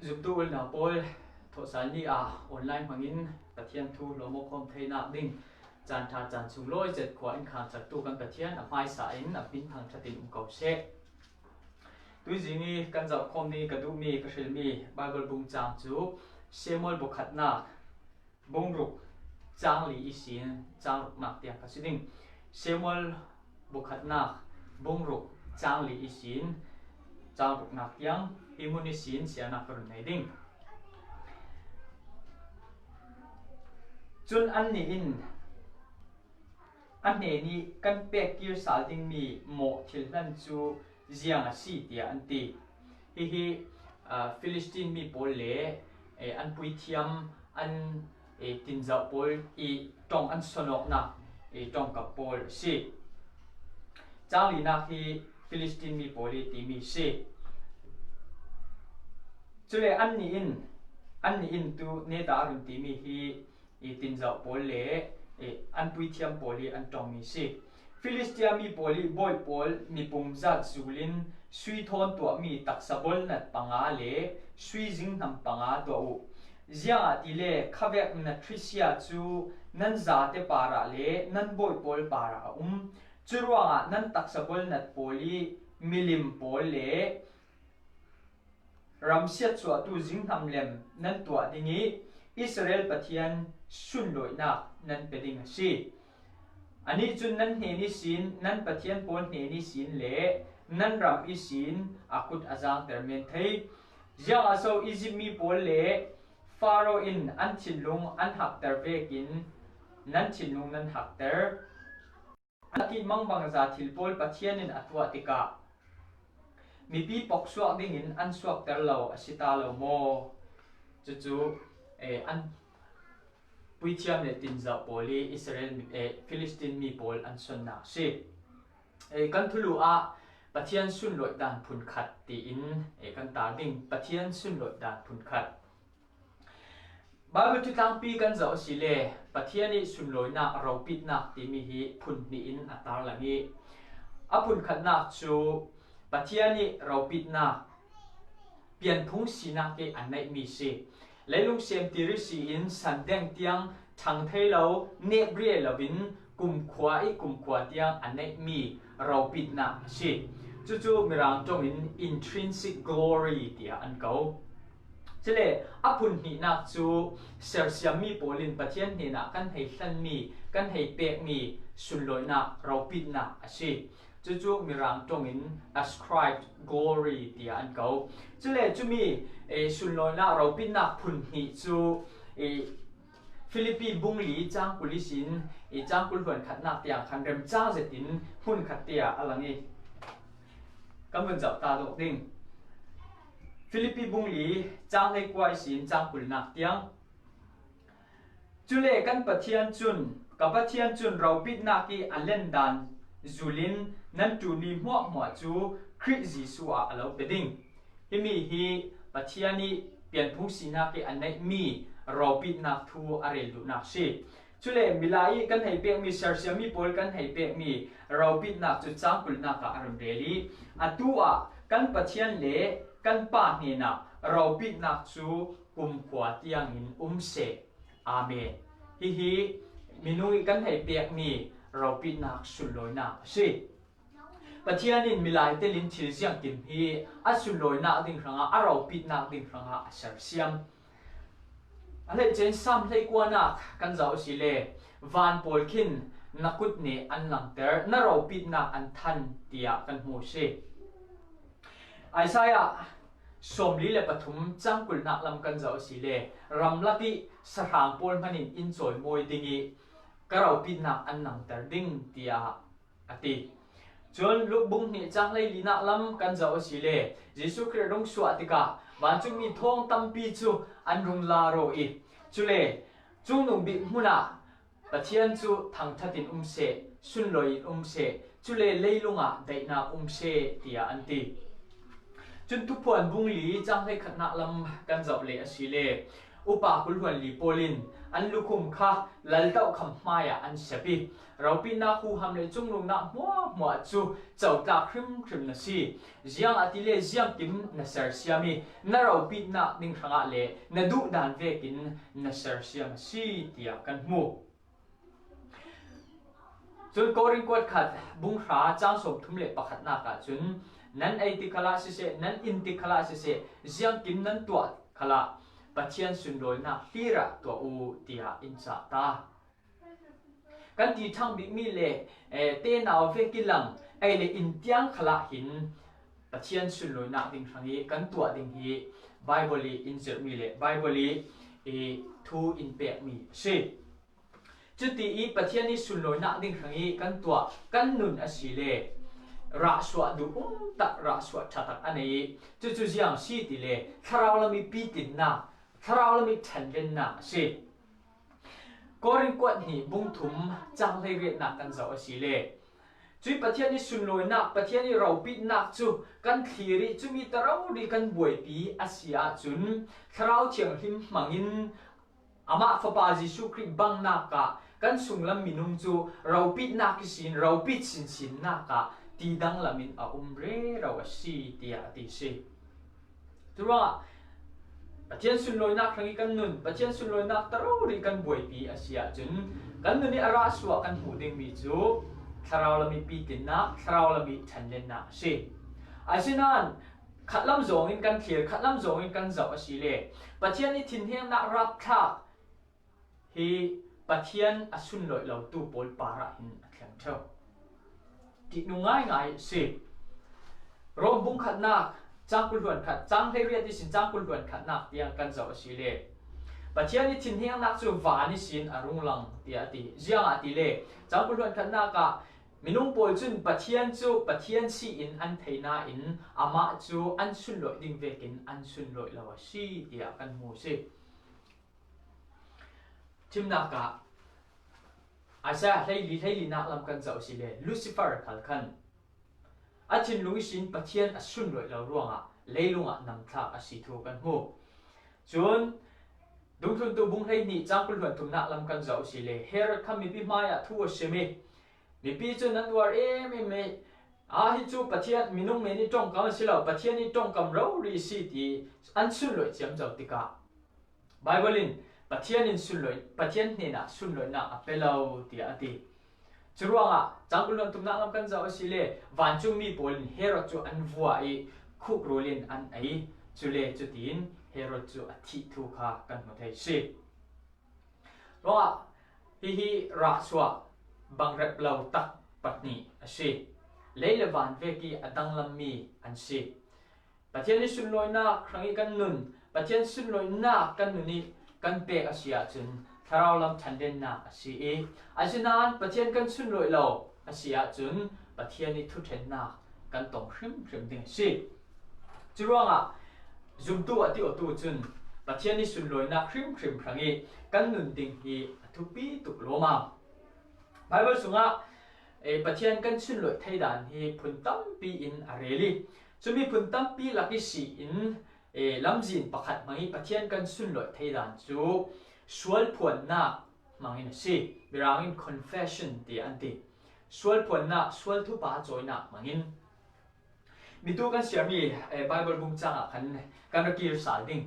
zoom tu na pol tho san ni a online mangin pathian thu lomo khom theina ding chan tha chan chung loi jet khwa in khan chak tu kan pathian a mai sa in a pin thang thatin ko se tu jingi kan jaw khom ni ka du mi ka hril mi bible bung chang chu semol bokhat na bung ruk chang li isin chang ruk nak tia ka siding semol bokhat na bung ruk chang li isin chang ruk nak yang imuni sin siana karun nei ding chun an ni in an ne ni kan pek kir sal ding mi mo thil nan chu ziang a si tia an ti hi Philistine mi pol le an pui thiam an tin zau pol I tong an sonok na tong ka pol si chang li na hi Philistine mi poli ti mi si chule an ni in tu ne ta run ti mi hi tin zau pol le an pui thiam poli an tong mi si Philistia mi poli boy pol mi pum zat zulin sui thon to mi taksabol nat panga le sui jing nam panga to u zia ti le khavek na trisia chu nan za te para le nan boy pol para churwa nan taksabol nat poli milim pol le ramsiat chwa tu jing nam lem nan to dingi Israel pathian sun loi na nan peding si ani chun nan he ni sin nan pathian pol he ni sin le nan ram I sin akut azang termen thei ja aso Egypt mi pol le Pharaoh in an thilung an hak ter vekin nan thilung nan hak ter ati mangbang za thil pol pathian in atwa tika mi pi pok suak ding in an suak ter lo asita lo mo chu an pui thiam le tin za poli Israel Philistine mi pol an son na si kan thulu a pathian sun loi dan phun khat ti in kan ta ding pathian sun loi dan phun khat Bible tu tang pi kan zau si le pathian ni sun loi na ro pit na ti mi hi phun ni in atar langi a phun khat na chu pathian ni ro pit na pian phung sina ke anai mi si leilung sem tiri si in sandeng tiang thang thei lo ne brie lovin kum khwa tiang anai mi ro pit na si chu mirang tong in intrinsic glory tia an ko chile apun ni na chu sersiam mi polin pathian ni na kan hei hlan mi kan hei pek mi sun loi na ro pit na asi chu mirang tong in ascribed glory tia an ko chile chumi sun loi na ro pit na phun ni chu Philippi bungli chang pulisin chang kul huan khat na tiang khan rem cha zetin hun khat tia alangi kamun jap ta dok ding Philippi bungli chang hei kwai sin chang kul nak tiang chule kan pathian chun ro pit na ki alen dan zulin nan tu ni mo chu Christ Jesu a alo beding himi hi pathiani pian phung sina ki anai mi ro pit na thu arel du nak si chule milai kan hei pek mi sersia mi pol kan hei pek mi ro pit na chu chang kul na ka aram reli atua kan pathian le kan pa ni na ro pit na chu kum khwa tiang in se amen hi minui kan hei pek mi ro pit na sun loi na si pathian in milai te lin thil siang kim hi a sun loi na ding ranga a ro pit na ding ranga a sersiam ale chen sam hlei kwa na kan zau si le van polkin nakut ne an lang ter na ro pit na an than tia kan mu se Isaiah somli le pathum changkul na lam kan zau si le ramlati sarang pol manin inchoi moi dingi karau pit na an nang ter ding tia ati chon lu bung ni changlei lina lam kan zau si le Jesu Christ rong suwa tika ban chung mi thong tampi chu an rung la ro I chule chung nung bi huna pathian chu thang thatin se sun loi se chule leilunga daina se tia anti chun tu phuan bung li changlei khatna lam kan zau le asi le อุปาคุลวันลีโพลินอันลุคุมค่ะลัลเต้าคำมาอ่ะอันเสปีเราปีนาคูทำเลยจุงลงนักมัวจูเจ้าตาครึมนะสิเจียงอติเลเจียงกิมนะเซอร์เซียมีน่าเราปีนานิ่งทางอะไรน่าดูดันเวกินนะเซอร์เซียมสิเดียกันมูจนกอริงกวดขัดบุ้งขาจ้างสมทุ่มเล็บประขัดนักจนนั้นไอติขลาสิเสนั้นอินติขลาสิเสเจียงกิมนั้นตัวขลาปัจเจียนสุนโดยนักตีระตัวอูตีหาอินสาตากันที่ทั้งบิ๊กมีเลยเต้นเอาเฟกิลังไอเลยอินเตียงขลาหินปัจเจียนสุนโดยนักดิ่งทางนี้กันตัวดิ่งที่ไบเบิลีอินเจอร์มีเลยไบเบิลีทูอินเปกมีสิจุดที่ปัจเจียนนี้สุนโดยนักดิ่งทางนี้กันตัวกันนุนอสิเลรักสวดดูตักรักสวดชัดตักอันนี้จุดๆอย่างสิติเลถ้าเราละมีปีตินนะถ้าเราละมีฉันเด่นนะสิก็ริงกวดนี่บุ้งถุมจังเลยเรียนนักกันเจ้าสิเลจุดประเทศนี้สุนโลยนักประเทศนี้เราปิดนักจูกันทีริจุมีแต่เราดีกันบวยปีอาเซียจุนถ้าเราเชียงหิมมังอินอามาฟปาจิสุคริบังนักกะกันสุงลำมินุงจูเราปิดนักสินเราปิดสินนักกะตีดังลำมินอาเรเราสีเตียติสิตัวว่าประเทศสุนโลยนักครั้งนี้กันนุนประเทศสุนโลยนักแต่เราดีกันบวยปีอาเซียจุนกันนุนนี่อาราสวกันหูดึงมีจูถ้าเราละมีปีตินนักถ้าเราละมีฉันเล่นนักสิอาเซียนั้นขัดลำโจงินกันเขียนขัดลำโจงินกันเจ้าสิเลประเทศนี้ทิ้งเฮียงนักรับทักฮีประเทศอสุนโลยเราตู้ปอลปาระหินแข็งเท่าที่นุ่งง่ายสิรวมบุ้งขัดนักจ้างกุลวนขัดจ้างให้เรียนที่สินจ้างกุลวนขัดนักเตียงกันเจ้าสิเลปัจจัยนี้ทิ้งเฮียงนักจู่วานิสินอรุณลังเตียติเจียงอติเลจ้างกุลวนขัดนักกะมินุงปอยจุนปัจจัยจู่ปัจจัยสีอินอันเทน่าอินอามาจู่อันสุนลอยดิ่งเวกินอันสุนลอยลาวสีเตียกันมูสิทิมนักกะอาจจะให้ลีนักลำกันเจ้าสิเลลูซิเฟอร์ขัดขันอาทินลุงสินปัจจัยอันสุนลอยลาวร่วงอะเลยลุงอะนำทักอาศิทูกันมูจนดุงทุนตัวบุ้งให้นี่จ้างกุลวันทุนนักลำกันเจ้าสิเลเฮรัดคำมีปีมาอะทั่วเชมิมีปีจนนั้นว่าไม่ฮิจูปัจจัยมินุงเมนี่จ้องกันสิเราปัจจัยนี้จ้องกันเรารีสิตีอันสุนลอยเจียมเจ้าติกาไบเบิลินปัจจัยนี้สุนลอยปัจจัยนี้นะสุนลอยนะเปล่าตีอติจรวงอ่ะจ้างกุลวันทุนนักลำกันเจ้าสิเลวันจุมีปอลินเฮรัดจูอันวัวไอคุกโรลินอันไอจุเลจุดินเฮโรจูอธิทุกากันหมดเลยสิร้องฮิรักสวะบังเร็บเราตักปัตนีสิเลยเลวันเวกีอดังลำมีอันสิประเทศนี้สุนลอยนักครั้งนี้กันนุนประเทศสุนลอยนักกันนุนนี้กันเปกอาเซียจุนถ้าเราลำชันเด่นนักสิอาเซียนั้นประเทศกันสุนลอยเราอาเซียจุนประเทศนี้ทุเทนนักกันต้องพริมดิ่งสิจรวงอ่ะจุมตัวที่อตัวจุนประเทศนี้สุนลอยนักพริมครั้งนี้กันนุนดิ่งที่ทุปีตุกโลมาไบเบิลสุงะประเทศกันสุนลอยไทยด่านที่พุนตั้มปีอินอะไรลีจะมีพุนตั้มปีหลักที่สี่อินลำจีนประคัดมังอีประเทศกันสุนลอยไทยด่านจูสวลผวนนักมังอีนะสิเวลาอิน confession ที่อันที่สวลผวนนักสวลทุบาจอยนักมังอินมีตัวกันเสียมีไบเบิลบุ้งจังอ่ะกันรักกีรสาดิ่ง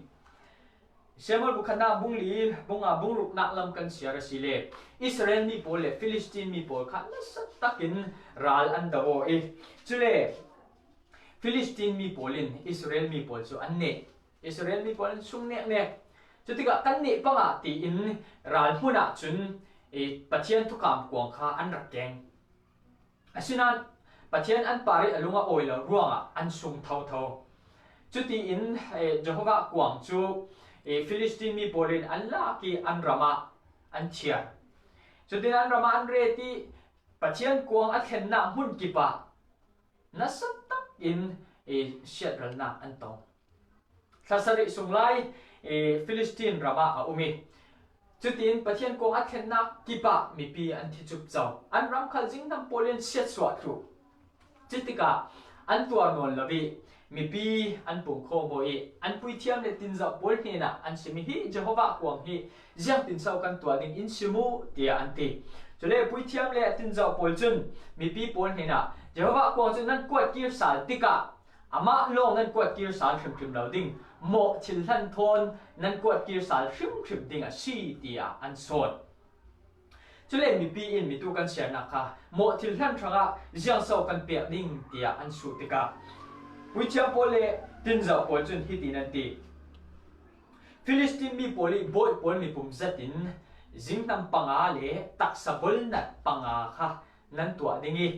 เชื่อมันบุคคลน่าบุ้งลีบุ้งลุกนักลำกันเสียระสิเลอิสราเอลมีโพลฟิลิสตีนมีโพลขันนัสตักินรัลอันดาโอจุเลฟิลิสตีนมีโพลินอิสราเอลมีโพลสุอันเนอิสราเอลมีโพลสุ่มเนี่ยจุดที่กันเนปังอ่ะตีอินรัลมุนักจุนปัจเจียนทุกคำกวางข้าอันรักแกงอาศินันปัจเจียนอันปาริอลุงอ่ะโอยละร่วงอ่ะอันสุ่มเท่าจุดที่อินเจ้าข้ากวางจูฟิลิสตีนมีโพลินอันลากีอันรามาอันเชียจุดที่อันรามาอันเรติปัจเจียนกวางอันเห็นหน้าหุ่นกิปะนัสตักอินเชียดรัลนาอันตองทัศริสุงไลฟิลิสตีนรามาอุมิจุดที่ปัจเจียนกวางอันเห็นหน้ากิปะมีปีอันที่จุบเจ้าอันรำคัญจิงทั้งโพลินเชียดสวัสดุจุดที่กะอันตัวนวลละบี mi pi an pung kho bo e an pui thiam le tin za pol he na an simi hi Jehovah kuang hi jiang tin sau kan tua ding in simu tia an ti chule pui thiam le tin za pol chun mi pi pol he na Jehovah kuang chun nan kwat kir sal tika ama long nan kwat kir sal shim shim lo ding mo thil than thon nan kwat kir sal shim shim ding a si tia an son chule mi pi in mi tu kan sian na kha mo thil than thanga jiang sau kan pe ding tia an su tika pui thiam pol le tin za pol chun hi tin an ti Philistine mi poli boy pol mi pum zatin jing nam panga le taksabol nat panga kha nan tua dingi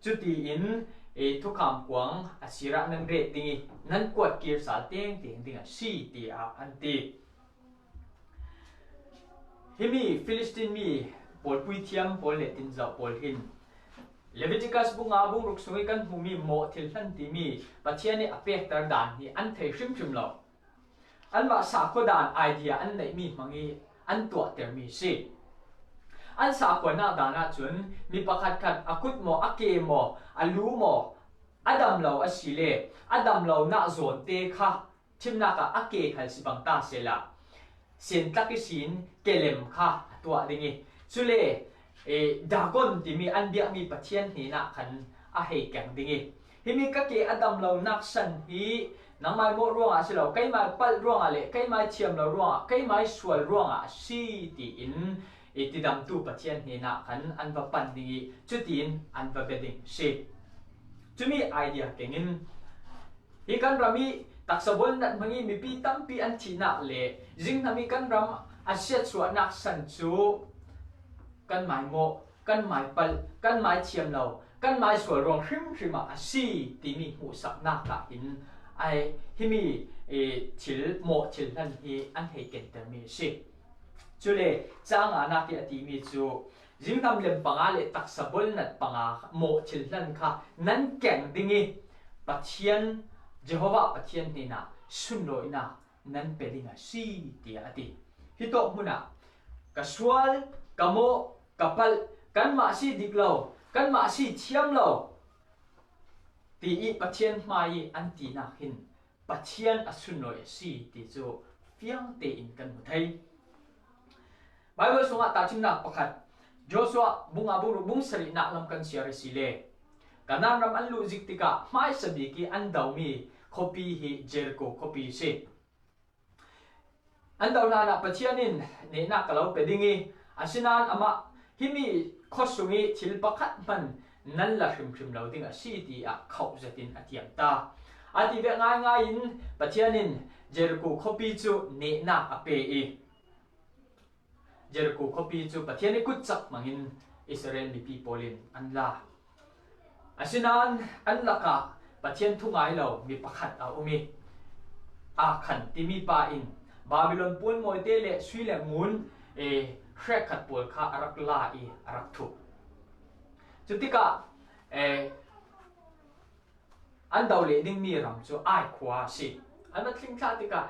chuti in e thukam kwang asira nan re dingi nan kwat kir sa teng teng dinga si ti a anti himi Philistine mi pol pui thiam pol le tin za pol hin Leviticus bunga bung ruk sungi kan humi mo thil hlan ti mi pathiani apek tar dan hi an thei hrim hrim lo an ma sa ko dan idea an nei mi mangi an tua ter mi si an sa ko na dana chun mi pakhat khat akut mo ake mo alu mo adam lo asile adam lo na zon te kha thimna ka ake khal sibang ta sela sen takisin kelem kha tua dingi chule dagon ti mi an bia mi pathian ni na khan a hei kyang dingi himi ka ke adam lo nak san hi nang mai mo ruang a silo kai mai pal ruang a le kai mai thiam lo ruang kai mai sual ruang a si ti in ti dam tu pathian ni na khan an va pan dingi chutin an va beding si chumi idea kengin hi kan rami taksabol nat mangi mi pi tampi an thina le jing nami kan ram asiat suat nak san chu kan mai mo kan mai pal kan mai thiam lo kan mai sual ruang hrim hrim a si ti mi hu sak na ka in ai himi thil mo thil han hi an hei ken ter mi si chule changa na ti ati mi chu jingam lem panga le taksabol nat panga mo thil han kha nan keng dingi pathian Jehovah pathian ni na sunloi na nan pelinga si ti ati hito muna kasual kamo kapal kan ma si diklo kan ma si thiam lo ti i pathian mai an ti na hin pathian asunoi si ti chu fiang te in kan mu thai Bible sunga ta chimna pakhat Joshua bunga bung sari na lam kan siare sile kanan ram an lu jiktika mai sabi ki an daumi khopi hi Jericho khopi se an dauna na pathianin ne na kalau pedingi asinan ama himi khosungi thil pakhat man nan la hrim hrim lo ding a si ti a khau zatin atiam ta ati ve ngai ngai in pathianin Jericho khopi chu ne na ape e Jericho khopi chu pathiani kut chak mangin Israel mi peoplein an la asinan an laka pathian thungai lo mi pakhat a umi a khan ti mi pa in Babylon pun moi te le sui le mun khrek khat pol kha arak la I arak thu chutika an daw le ding mi ram chu ai khwa si an ma thling kha tika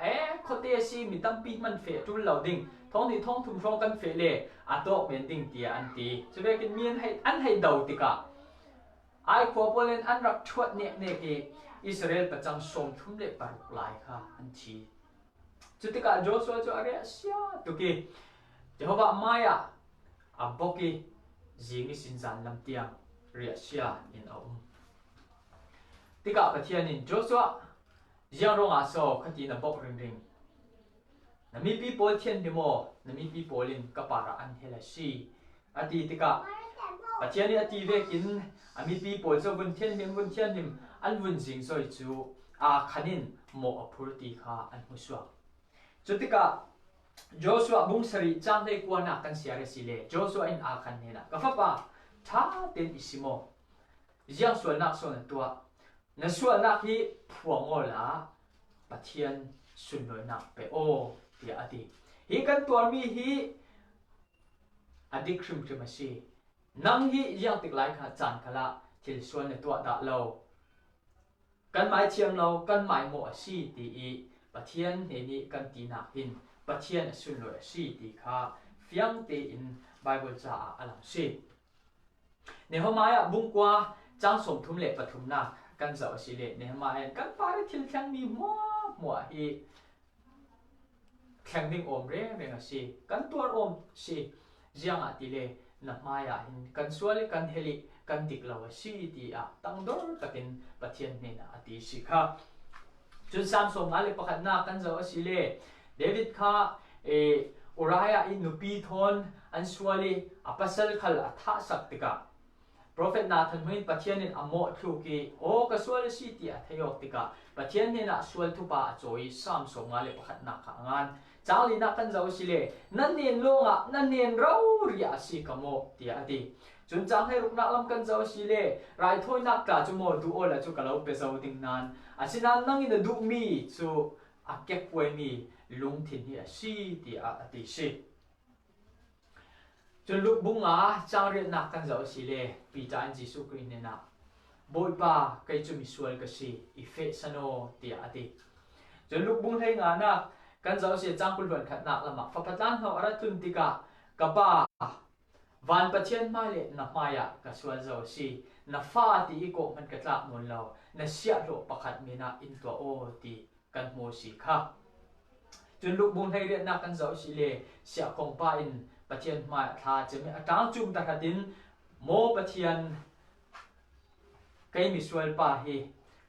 khote si mi tampi man fe tul lo ding thong ni thong thum rong kan fe le atok men ding tia an ti chuwe kin mien hai an hai daw tika ai khwa polen an rak thuat ne ne ki Israel pachang som thum le paruk lai kha an chi chutika Joshua chu are sia tuki Jehovah Maya aboki jingi sinzan lam tiang ria sia in aum tika pathianin Joshua jiang ronga so khati na bok ring ring nami people thian demo nami people in kapara an hela si ati tika pathiani ati vekin ami people so bun thian nim an bun jing soi chu a khanin mo aphur ti kha an huswa chutika Joshua bung sari chang dei kuana kan siare sile Joshua in a khan hena ka fa pa tha ten isimo jiang sual nak so na tua na sual nak hi phuang ola pathian sunloi nak pe o ti ati hi kan tuar mi hi adik shrim shrim asi nang hi yang tik lai kha chan khala thil sual na tua da lo kan mai chiam lo kan mai mo asi ti I pathian he ni kan ti na hin pathian sunloi si ti kha fiang te in Bible cha alam si Nehemiah bung kwa chang som thum le pathum na กันเจ้าสิเลเนี่ยมาเองกันปาริทิลแข่งมีมัวอีแข่งนิ่งอมเร่เรงสิกันตัวอมสิยังอ่ะทีเลนับมาอย่าเห็นกันส่วนกันเฮลิกันดิกเราสิทีอ่ะตั้งดอร์ตักินปะเทียนเนี่ยนะทีสิค่ะจุดสามสองอะไรประกันนักกันเจ้าสิเลเดวิดค่ะอุรายอินุปีทอนอันส่วนเลยอัปเซลขลัทธาสักติกะ Prophet Nathan huin pathianin amo thuki o kaswal city athayok tika pathianin a swal thupa choi sam so ngale pakhat na khangan chali na kan jaw sile nan nen longa nan nen rau ria si kamo tia ati chun chang hai rukna lam kan jaw sile rai thoi nak ka chumo du ola chu kalau pe zaw ding nan asinan nang in du mi chu akek poi mi lung thin hi si tia ati siจนลุกบุงจางเรียนนักกันเจ้าสิเลปีจานจิสุกรีนนะบอยป้าใครจะมีส่วนก็สิอีเฟสโนเตียติจนลุกบุงให้งานนักกันเจ้าสิจางกุลวนขัดนักละมักฟังตันเขาอารัตุนติกะกับป้าวันประเทศมาเลนักมายะกับส่วนเจ้าสินักฟ้าตีอีกมันกระตักนนเรานักเสียโลประคัดมีนักอินตัวโอตีกันโมสิค่ะจนลุกบุงให้เรียนนักกันเจ้าสิเลเสียของป้าอินปะเทียนมาทาจะมีอาการจุ่มตะขัดินโมปะเทียนใครมีส่วนป่าฮี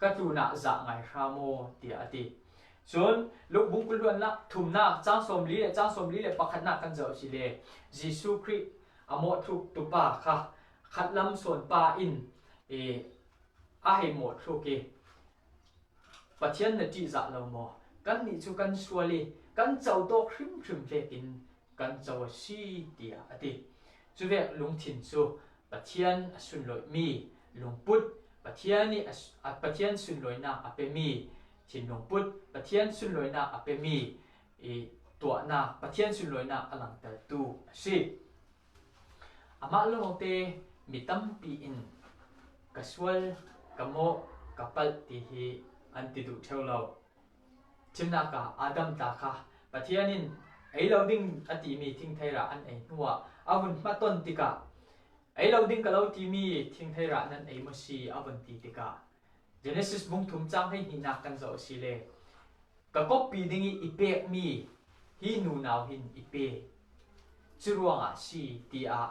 ก็ตูน่าจะไงคราโมเดียติส่วนลูกบุญกุลวนนักทุ่มนักจ้างสมลีจ้างสมลีเลยประคัดนักกันเจ้าสิเลยิสุคริสอโมทุกตุป่าค่ะขัดลำส่วนป่าอินอาเหโมทุกปะเทียนนจีจะเราโมกันนี่จูกันส่วนลีกันเจ้าโตครึมครึมเลกินกันเจ้าสีเดียอดีจุเวกลุงถิ่นสูปะเทียนสุนลอยมีลุงปุดปะเทียนนี่ปะเทียนสุนลอยนาอเปมีถิ่นลุงปุดปะเทียนสุนลอยนาอเปมีตัวนาปะเทียนสุนลอยนาอลังเตตูสิอามาลงเตมีตั้มปีอินกัสวลกัมโมกัปปัลตีฮีอันติดุเทวเราชิมนากาอาดัมตาค่ะปะเทียนินไอ้เราดิ้งอติมีทิ้งไทยระอันไอ้หัวอาวุธมาต้นติกะไอ้เราดิ้งกับเราทีมีทิ้งไทยระนั้นไอ้มุสีอาวุธตีติกะ Genesis บุ้งทุ่มจังให้หินักกันเจ้าสิเลก็ก็ปีดิ้งอีเปกมีฮีนูนาวหินอีเปจุรวงอ่ะสีตีอา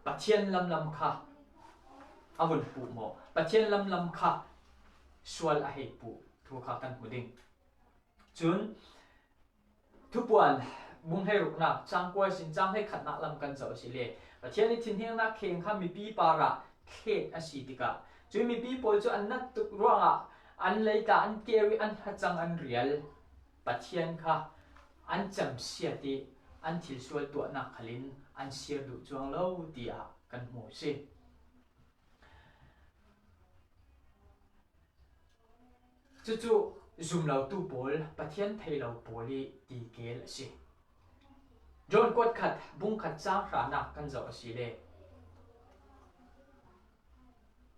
ปะเทียนลำค่ะอาวุธปูโมปะเทียนลำค่ะสวลอะเหปูทุกข้ากันหูดิ้งจุนทุกวันบุ้งให้รุกนักจังกวยสินจังให้ขัดนักลำกันเจ้าสิเลประเทศนี้ทิ้งเฮียงนักเข่งข้ามีปีปาระเขตอาศิติกะจุมีปีปอยจุอันนัดตุกร่วงอ่ะอันเลยตาอันเกวิอันหัดจังอันเรียลประเทศค่ะอันจำเสียติอันทิลสวยตัวนักขลินอันเสียดุจวงเล่าตีอากันหมูสิจู่ซุ่มเราตู้โพลประเทศไทยเราโพลีตีเกลสิโจนกดขัดบุ้งขัดจ้างขาหนักกันเจ้าสิเล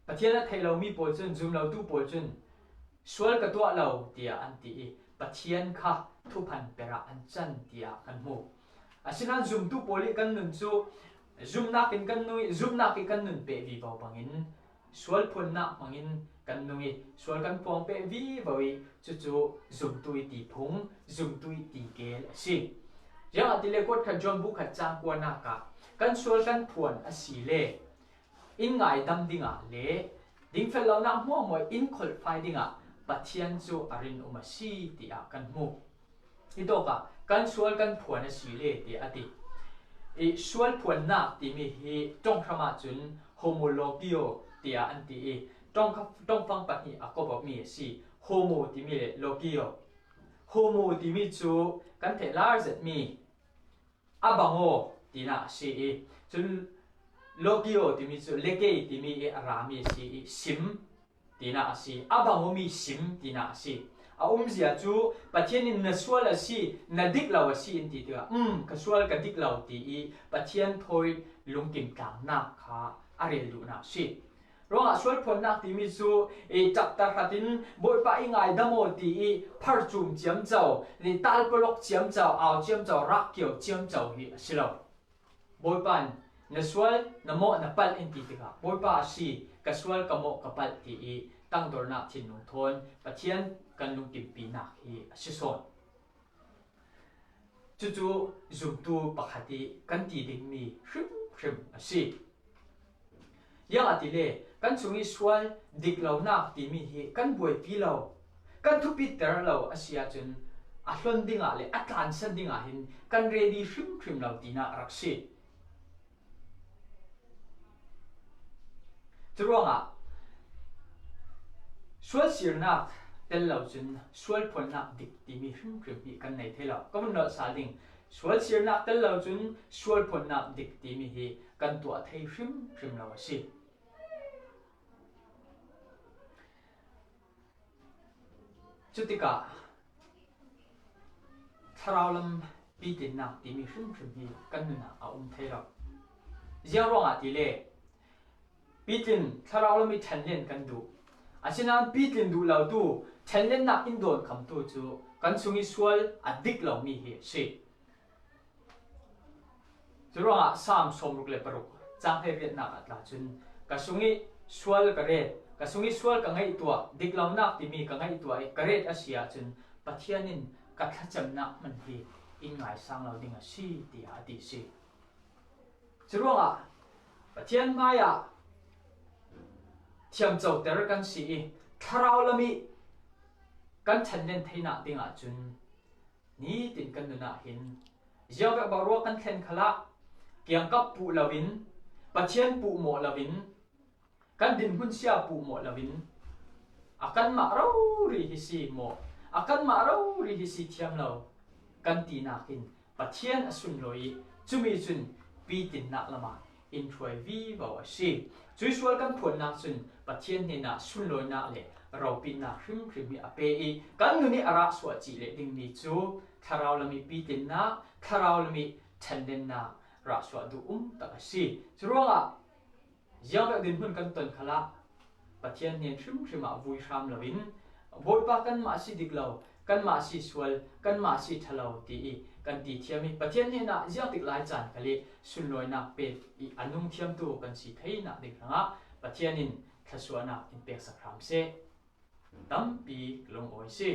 ประเทศไทยเรามีโพลจนซุ่มเราตู้โพลจนสวลกับตัวเราเตียอันตีประเทศค่ะทุพันเปราอันจันเตียกันหมูอาศัยนั้นซุ่มตู้โพลีกันนุ่นจู่ซุ่มนักกันนุยซุ่มนักกันนุ่นเปวีเบาบังอินสวลพลนักบังอินกันนุยสวลกันพวงเปวีเบาอีจู่ซุ่มตุยตีพงซุ่มตุยตีเกลสิยังอัติเลกดขัดจนบุขัดจางกวนนักกันสวลกันพวนอาศิเลอินไงดำดิ่งเลดิ่งเฟลเราหน้าหัวมวยอินคอลไฟดิ่งปัจเจียนจู่อารินอุมาสีตีอากันมูอีโตกะกันสวลกันพวนอาศิเลตีอดีสวลพวนนักตีมีฮีจงขมาจุนโฮโมโลกิโอตีอันตีต้องฟังปัจจุบันก็บอกมีสิโฮโมตีมีโลกิโอโฮโมตีมีจู่กันเทลาร์เซมีอาบังโอตีน่าสิจนโลกิโอตีมีจู่เลเกตีมีอารามีสิซิมตีน่าสิอาบังโอมีซิมตีน่าสิอาเสียจู่ปัจเจียนนัสวลสินัดดิกลาวสิอินตีตัวกสวลกันดิกลาวตีปัจเจียนทอยลุงกิมกลางนักค่ะอะไรดูน่าสิรองสวลพลนักตีมีจู่จับตาขัดินบอยป้าอิงไงดามโอตีพัดจุ่มเจียมเจ้านี่ตัลปลอกเจียมเจ้าเอาเจียมเจ้ารักเกี่ยวเจียมเจ้าฮิสิเราบอยป้านัสวลนโมนับปัลอินตีติกะบอยป้าสิกสวลกโมกับปัลตี ตั้งตัวนักทินนุ่งทนปะเทียนกันนุ่งกิมปีนักฮีชิโซนจู่ๆจุ่มตูปกติกันตีดิ่งมีริมสิยังอติเล่กันสุงิสวลดิกเหล่านักตีมีฮีกันบวยปีเหล่ากันทุบิดเตอร์เหล่าอาเซียจนอัลลอนดิ่งอะไรอัตลันสันดิ่งหินกันเรดีริมเหล่าตีนักรักสิจรวงสวลสิรนักเตลเหล่าจนสวลพลนักดิกตีมีริมฮีกันในเทล่าก็มันนอสาดิ่งสวลสิรนักเตลเหล่าจนสวลพลนักดิกตีมีฮีกันตัวเทริมเหล่าสิจุดที่กะทาราวลำปีตินนักที่มีริมฮีกันนู่นน่ะเอาเทล่าเจ้ารองตีเล่ปีตินทาราวลำมีทันเล่นกันดูอาชีพปีตินดูเหล่าดูทันเล่นนักอินโดนคำตัวจูกันสุงิสวลอดิกเหล่ามีเหตุสิจุดรองสามสมรุกเล็บปรุกจางให้เรียนนักอัตลาจุนกันสุงิสวลกระเรดกันสุงิสวลกังไงตัวดิกเหล่านักที่มีกังไงตัวกระเรดอาเซียจุนปัทยานินกัดจำนักมันที่อินไงสังเราดิ่งสิที่อาทิสิจุดรองปัทยานมายาเทียมเจ้าเตอร์กันสิทาราวลมีกันทันเล่นที่นักดิ่งจุนนี่ติดกันนู่นน่ะเห็นเจ้าแบบบารวกันเทนขละเกี่ยงกับปูลาวินปัจเจียนปูหมอลาวินกันดินหุ่นเสียปูหมอลาวินอากันมาเรารีฮิซีหมออากันมาเรารีฮิซีเทียมเรากันตีนักหินปัจเจียนอสุนลอยจุมีจุนปีตินนักละมาอินทรวยวีบาวสิจุยสวลกันผลนักจุนปัจเจียนเนี่ยนักสุนลอยนักเลยเราปีนักริมมีอเปย์กันนู่นนี่อาระสวดจีเลดิ่งมีจูทาราวลมีปีตินนักทาราวลมีทันเดนนักรักสวดดูตะสิจรวงยังแบบดินหุ่นกันต้นขละปัจเจียนเนี่ยริมวุยชามลวินบทปากันมาสิดิกเหล่ากันมาสิสวลกันมาสิทะเลาตีกันตีเทียมีปัจเจียนเนี่ยนะยังติดหลายจานกันเลยสุนลอยนักเป็ดอันนุ่งเทียมตัวกันสิเทียนักดิกนะปัจเจียนินทศวนักอินเปกสักครั้งเสตั้มปีลงโอยสิ